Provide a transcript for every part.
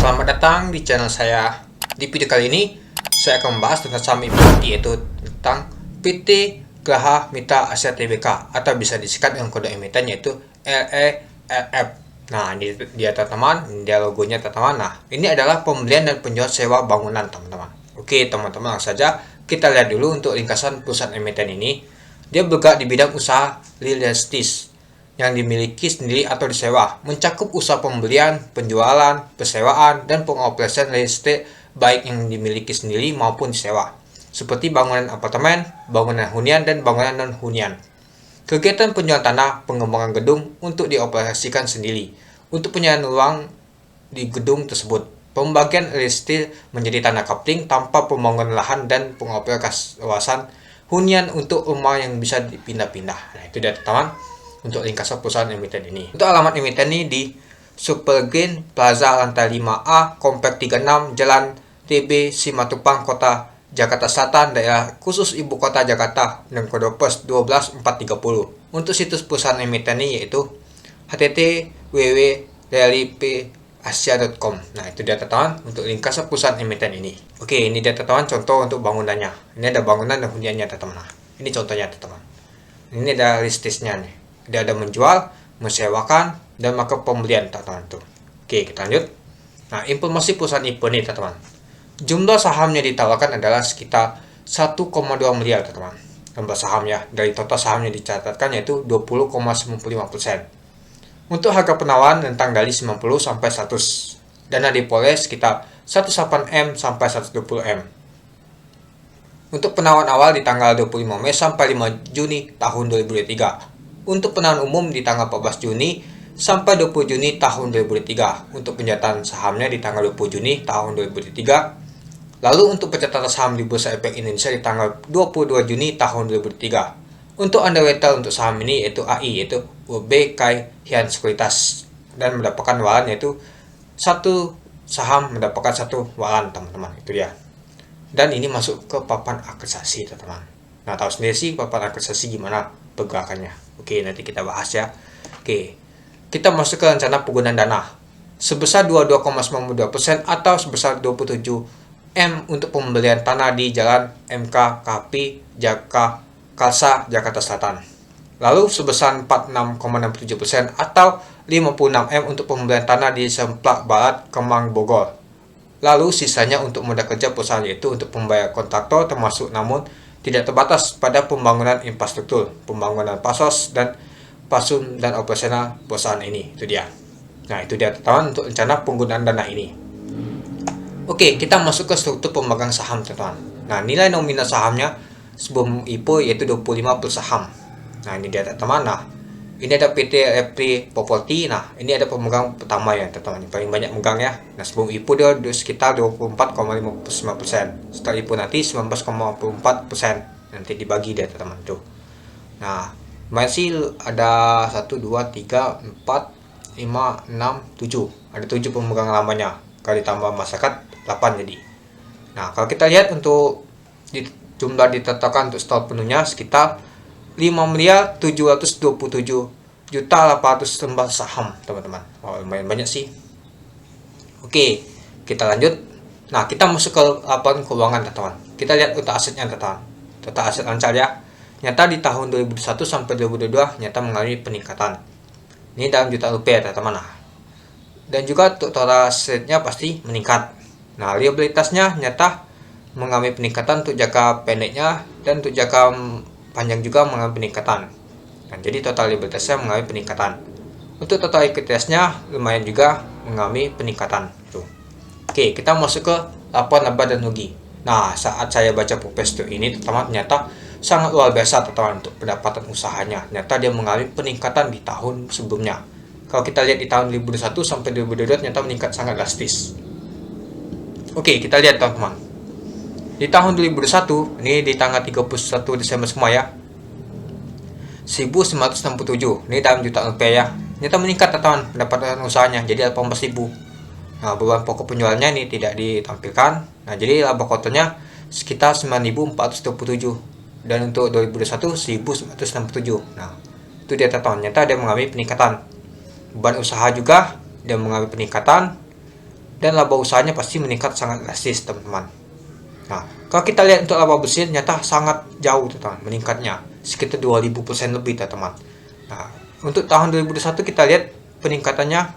Selamat datang di channel saya. Di video kali ini, saya akan membahas tentang saham IPO, yaitu tentang PT Graha Mitra Asia Tbk, atau bisa disingkat dengan kode emiten yaitu LELF. Nah, ini dia teman-teman, ini dia logonya teman-teman. Nah, ini adalah pembelian dan penjualan sewa bangunan teman-teman. Oke teman-teman, langsung saja kita lihat dulu untuk ringkasan perusahaan emiten ini. Dia bergerak di bidang usaha real estate yang dimiliki sendiri atau disewa, mencakup usaha pembelian, penjualan, persewaan, dan pengoperasian real estate baik yang dimiliki sendiri maupun disewa, seperti bangunan apartemen, bangunan hunian, dan bangunan non-hunian. Kegiatan penjualan tanah, pengembangan gedung untuk dioperasikan sendiri, untuk penyediaan ruang di gedung tersebut, pembagian real estate menjadi tanah kapling tanpa pembangunan lahan, dan pengoperasian kawasan hunian untuk rumah yang bisa dipindah-pindah. Nah, itu dia teman-teman untuk ringkasan perusahaan emiten ini. Untuk alamat emiten ini di Supergreen Plaza lantai 5A, Komplek 36, Jalan TB Simatupang, Kota Jakarta Selatan, daerah khusus Ibu Kota Jakarta, dan kode pos 12430. Untuk situs perusahaan emiten ini yaitu http://www.realipaasia.com. Nah, itu dia teman-teman untuk ringkasan perusahaan emiten ini. Oke, ini dia teman-teman contoh untuk bangunannya. Ini ada bangunan dan huniannya teman-teman. Nah, ini contohnya teman-teman. Ini ada listisnya nih. Dia ada menjual, mensewakan, dan maka pembelian teman-teman tuh. Oke, kita lanjut. Nah, informasi perusahaan IPO ini teman-teman. Jumlah sahamnya ditawarkan adalah sekitar 1,2 miliar teman-teman. Jumlah sahamnya dari total sahamnya dicatatkan yaitu 20,95%. Untuk harga penawaran rentang dari 90 sampai 100. Dana diperoleh sekitar 18M sampai 120M. Untuk penawaran awal di tanggal 25 Mei sampai 5 Juni tahun 2023. Untuk penawaran umum di tanggal 14 Juni sampai 20 Juni tahun 2023. Untuk pencatat sahamnya di tanggal 20 Juni tahun 2023. Lalu untuk pencatatan saham di Bursa Efek Indonesia di tanggal 22 Juni tahun 2023. Untuk underwriter untuk saham ini yaitu AI, yaitu UB Kai Hian Sekuritas, dan mendapatkan waran yaitu satu saham mendapatkan satu waran teman-teman. Itu dia. Dan ini masuk ke papan akresasi teman-teman. Nah, tahu sendiri sih papan akresasi gimana pergerakannya. Oke, nanti kita bahas ya. Oke, kita masuk ke rencana penggunaan dana sebesar 22,92% atau sebesar 27M untuk pembelian tanah di Jalan MK Kapi Kalsa, Jakarta Selatan. Lalu sebesar 46,67% atau 56M untuk pembelian tanah di Semplak Barat, Kemang, Bogor. Lalu sisanya untuk modal kerja perusahaan, yaitu untuk pembayar kontraktor termasuk namun tidak terbatas pada pembangunan infrastruktur, pembangunan pasos dan pasum dan operasional perusahaan ini. Itu dia. Nah, itu dia teman-teman untuk rencana penggunaan dana ini. Oke, kita masuk ke struktur pemegang saham teman-teman. Nah, nilai nominal sahamnya sebelum IPO yaitu 25 per saham. Nah, ini dia teman-teman. Nah, ini ada PT Repri Property. Nah, ini ada pemegang pertama ya teman-teman, paling banyak megang ya. Nah, sebelum IPO dia sekitar 24,59%. Setelah IPO nanti 19,4%. Nanti dibagi deh teman-teman tuh. Nah, masih ada 1 2 3 4 5 6 7. Ada 7 pemegang lamanya. Kalau ditambah masyarakat 8 jadi. Nah, kalau kita lihat untuk jumlah ditetapkan untuk stok penuhnya sekitar 5.727.800 lembar saham teman-teman. Oh, lumayan banyak sih. Oke, kita lanjut. Nah, kita masuk ke laporan keuangan teman-teman. Kita lihat untuk asetnya teman-teman. Total aset lancar ya. Nyata di tahun 2021 sampai 2022 nyata mengalami peningkatan. Ini dalam juta rupiah teman-teman. Nah, dan juga total asetnya pasti meningkat. Nah, liabilitasnya nyata mengalami peningkatan untuk jangka pendeknya, dan untuk jangka panjang juga mengalami peningkatan. Nah, jadi total liabilitasnya mengalami peningkatan. Untuk total ekuitasnya lumayan juga mengalami peningkatan. Tuh. Oke, kita masuk ke laporan laba dan rugi. Nah, saat saya baca prospek ini teman-teman, ternyata sangat luar biasa teman-teman untuk pendapatan usahanya. Ternyata dia mengalami peningkatan di tahun sebelumnya. Kalau kita lihat di tahun 2021 sampai 2022 ternyata meningkat sangat drastis. Oke, kita lihat teman-teman. Di tahun 2021, ini di tanggal 31 Desember semua ya, 1.967, ini dalam juta rupiah ya. Ternyata meningkat teman pendapatan usahanya jadi 18.000. Nah, beban pokok penjualnya ini tidak ditampilkan. Nah, jadi laba kotornya sekitar 9.427. Dan untuk 2021 1.967. Nah, itu dia teman. Ternyata dia mengalami peningkatan. Beban usaha juga dia mengalami peningkatan. dan laba usahanya pasti meningkat sangat drastis, teman-teman. Nah, kalau kita lihat untuk laba bersih ternyata sangat jauh, teman-teman, meningkatnya sekitar 2000% lebih, teman-teman. Nah, untuk tahun 2021 kita lihat peningkatannya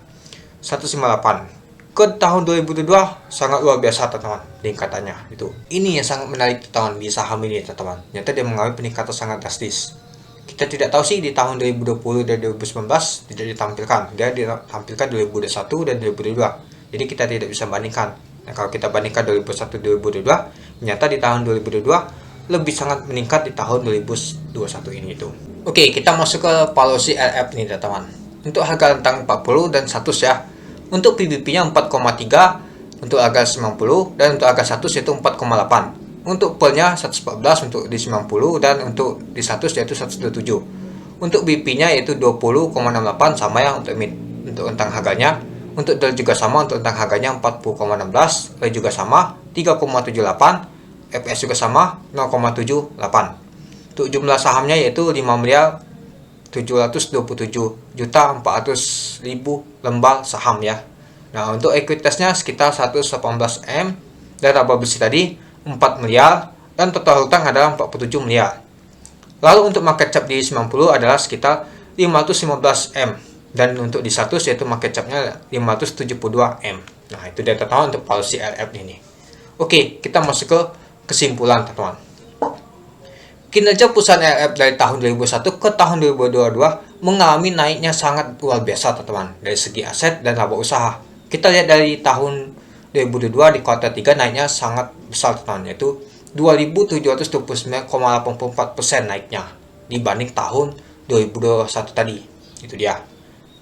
158. Ke tahun 2022 sangat luar biasa, teman-teman, peningkatannya itu. Ini yang sangat menarik, teman-teman, di saham ini, teman-teman. Ternyata dia mengalami peningkatan sangat drastis. Kita tidak tahu sih di tahun 2020 dan 2019 tidak ditampilkan. Dia ditampilkan 2021 dan 2022. Jadi kita tidak bisa bandingkan. Nah, kalau kita bandingkan 2021 2022, ternyata di tahun 2022 lebih sangat meningkat di tahun 2021 ini itu. Oke, kita masuk ke policy LF nih, teman-teman. Untuk harga rentang 40 dan 100 ya. Untuk PBP-nya 4,3, untuk harga 90 dan untuk harga 100 yaitu 4,8. Untuk poolnya 114 untuk di 90 dan untuk di 100 yaitu 127. Untuk BP-nya yaitu 20,68 sama ya untuk mid. Untuk rentang harganya, untuk DOL juga sama, untuk rentang harganya 40,16, RE juga sama 3,78, FS juga sama 0,78. Untuk jumlah sahamnya yaitu 5.727.400.000 lembar saham ya. Nah, untuk ekuitasnya sekitar 118 M dan laba bersih tadi 4 miliar dan total hutang adalah 47 miliar. Lalu untuk market cap di 90 adalah sekitar 515 M dan untuk di 100 yaitu market capnya 572 M. Nah, itu data teman untuk policy LF ini. Oke, kita masuk ke kesimpulan, teman-teman. Kinerja perusahaan LF dari tahun 2021 ke tahun 2022 mengalami naiknya sangat luar biasa, teman-teman, dari segi aset dan laba usaha. Kita lihat dari tahun 2022 di kuartal 3 naiknya sangat besar, teman-teman, yaitu 2.729,84% naiknya dibanding tahun 2021 tadi. Itu dia.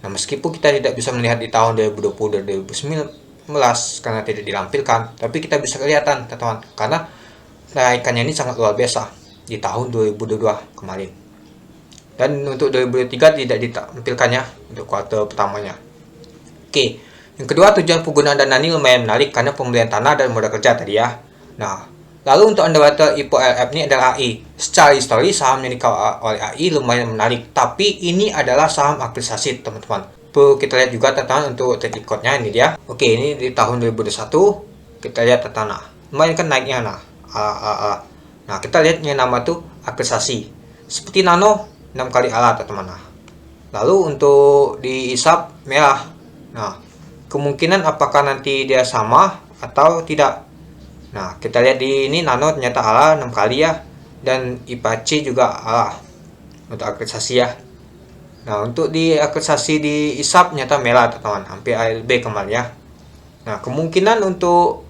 Nah, meskipun kita tidak bisa melihat di tahun 2020 dan 2019 karena tidak dilampilkan, tapi kita bisa kelihatan, teman-teman, karena naikannya ini sangat luar biasa di tahun 2022 kemarin. Dan untuk 2023 tidak ditampilkannya untuk kuartal pertamanya. Oke, yang kedua, tujuan penggunaan dana ini lumayan menarik karena pembelian tanah dan modal kerja tadi ya. Nah, lalu untuk underwriter IPO LF ini adalah AI. Secara histori saham yang dikawal oleh AI lumayan menarik, tapi ini adalah saham apresiasi, teman-teman. Perlu kita lihat juga, teman-teman, untuk track record-nya ini dia. Oke, ini di tahun 2021 kita lihat, teman-teman, lumayan kan naiknya. Nah, kita lihat yang nama tuh apresiasi. Seperti Nano 6 kali ala, teman-teman. Nah, lalu untuk di ISAP merah. Nah, kemungkinan apakah nanti dia sama atau tidak. Nah, kita lihat di ini Nano ternyata ala 6 kali ya, dan IPAC juga ala untuk apresiasi ya. Nah, untuk di apresiasi di ISAP ternyata merah, teman-teman, hampir ALB kemarin ya. Nah, kemungkinan untuk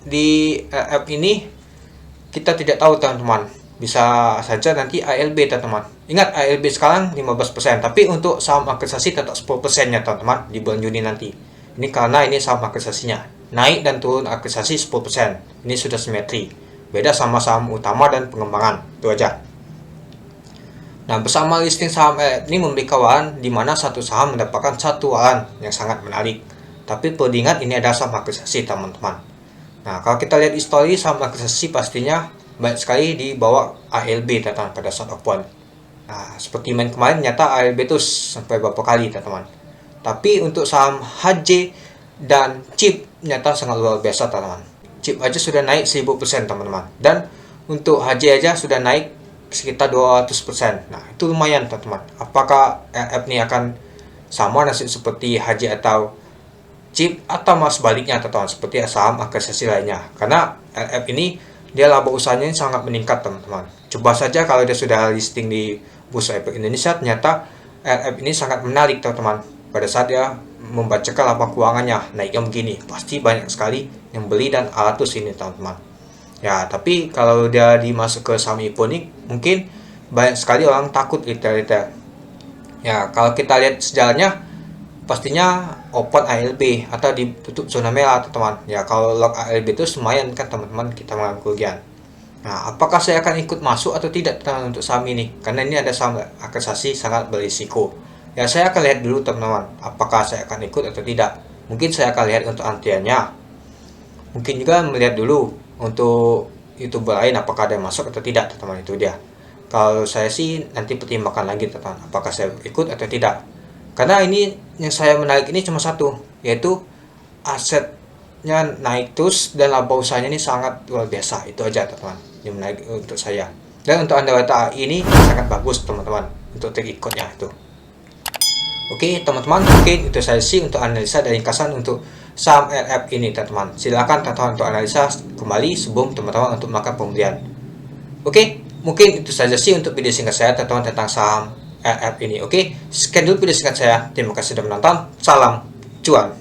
di LF ini kita tidak tahu, teman-teman. Bisa saja nanti ALB, teman-teman. Ingat, ALB sekarang 15%, tapi untuk saham apresiasi tetap 10% ya, teman-teman, di bulan Juni nanti. Ini karena ini saham apresiasinya. Naik dan turun apresiasi 10%. Ini sudah simetri. Beda sama saham utama dan pengembangan. Itu aja. Nah, bersama listing saham LF ini memberi kawalan di mana satu saham mendapatkan satu waran yang sangat menarik. Tapi perlu diingat ini adalah saham apresiasi, teman-teman. Nah, kalau kita lihat histori saham apresiasi pastinya banyak sekali di bawah ALB, teman-teman, pada saat open. Nah, seperti main kemarin nyata ALB itu sampai berapa kali, teman-teman. Tapi untuk saham HJ dan CHIP nyata sangat luar biasa, teman-teman. CHIP aja sudah naik 1000%, teman-teman. Dan untuk HJ aja sudah naik sekitar 200%. Nah, itu lumayan, teman-teman. Apakah LF ini akan sama nasib seperti HJ atau CHIP atau mas sebaliknya, teman-teman, seperti saham apresiasi lainnya? Karena LF ini dia laba usahanya sangat meningkat, teman-teman. Coba saja kalau dia sudah listing di Bursa Efek Indonesia, ternyata LF ini sangat menarik, teman-teman. Pada saat dia membacakan laporan keuangannya naiknya begini, pasti banyak sekali yang beli dan alatus ini, teman-teman. Ya, tapi kalau dia dimasuk ke saham IPO ini, mungkin banyak sekali orang takut retail-retail. Ya, kalau kita lihat sejarahnya, pastinya open ALB atau ditutup zona merah, teman-teman. Ya, kalau lock ALB itu lumayan kan, teman-teman, kita mengalami kerugian. Nah, apakah saya akan ikut masuk atau tidak, teman-teman, untuk saham ini? Karena ini ada saham apresiasi sangat berisiko. Ya, saya akan lihat dulu, teman-teman, apakah saya akan ikut atau tidak. Mungkin saya akan lihat untuk antriannya. Mungkin juga melihat dulu untuk YouTuber lain apakah ada yang masuk atau tidak, teman-teman. Itu dia. Kalau saya sih nanti pertimbangkan lagi, teman-teman, apakah saya ikut atau tidak. Karena ini yang saya menarik ini cuma satu, yaitu aset ikutnya naik terus dan laba usahanya ini sangat luar biasa. Itu aja teman-teman yang menarik untuk saya. Dan untuk Andawata ini sangat bagus teman-teman untuk trik ikutnya itu. Oke teman-teman, mungkin itu saya sih untuk analisa dan ringkasan untuk saham LF ini teman-teman. Silakan teman-teman untuk analisa kembali sebelum teman-teman untuk melakukan pembelian. Oke, mungkin itu saja sih untuk video singkat saya teman-teman tentang saham LF ini. Oke, sekian dulu video singkat saya. Terima kasih sudah menonton. Salam cuan.